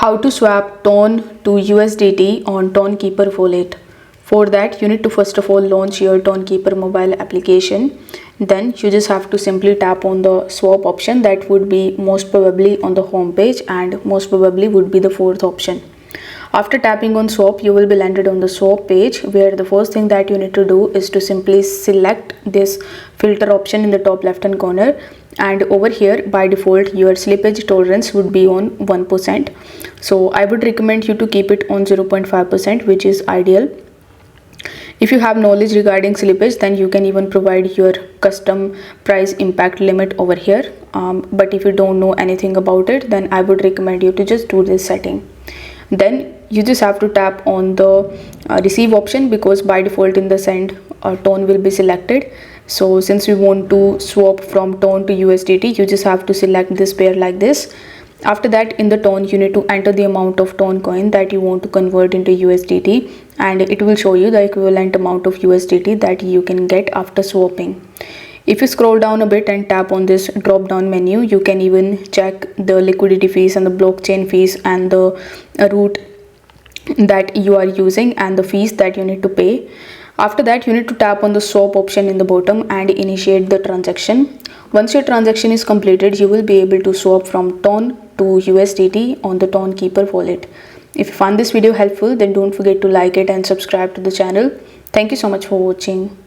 How to swap Ton to USDT on Tonkeeper Wallet. For that, you need to first of all launch your Tonkeeper mobile application. Then you just have to simply tap on the swap option that would be most probably on the home page and most probably would be the fourth option. After tapping on swap, you will be landed on the swap page where the first thing that you need to do is to simply select this filter option in the top left hand corner, and over here by default your slippage tolerance would be on 1%. So I would recommend you to keep it on 0.5%, which is ideal. If you have knowledge regarding slippage, then you can even provide your custom price impact limit over here. But if you don't know anything about it, then I would recommend you to just do this setting. Then you just have to tap on the receive option, because by default in the send Ton will be selected. So since we want to swap from Ton to USDT, you just have to select this pair like this. After that, in the Ton you need to enter the amount of Toncoin that you want to convert into USDT, and it will show you the equivalent amount of USDT that you can get after swapping. If you scroll down a bit and tap on this drop down menu, you can even check the liquidity fees and the blockchain fees and the route that you are using and the fees that you need to pay. After that, you need to tap on the swap option in the bottom and initiate the transaction. Once your transaction is completed, you will be able to swap from Ton to USDT on the Tonkeeper wallet. If you found this video helpful, then don't forget to like it and subscribe to the channel. Thank you so much for watching.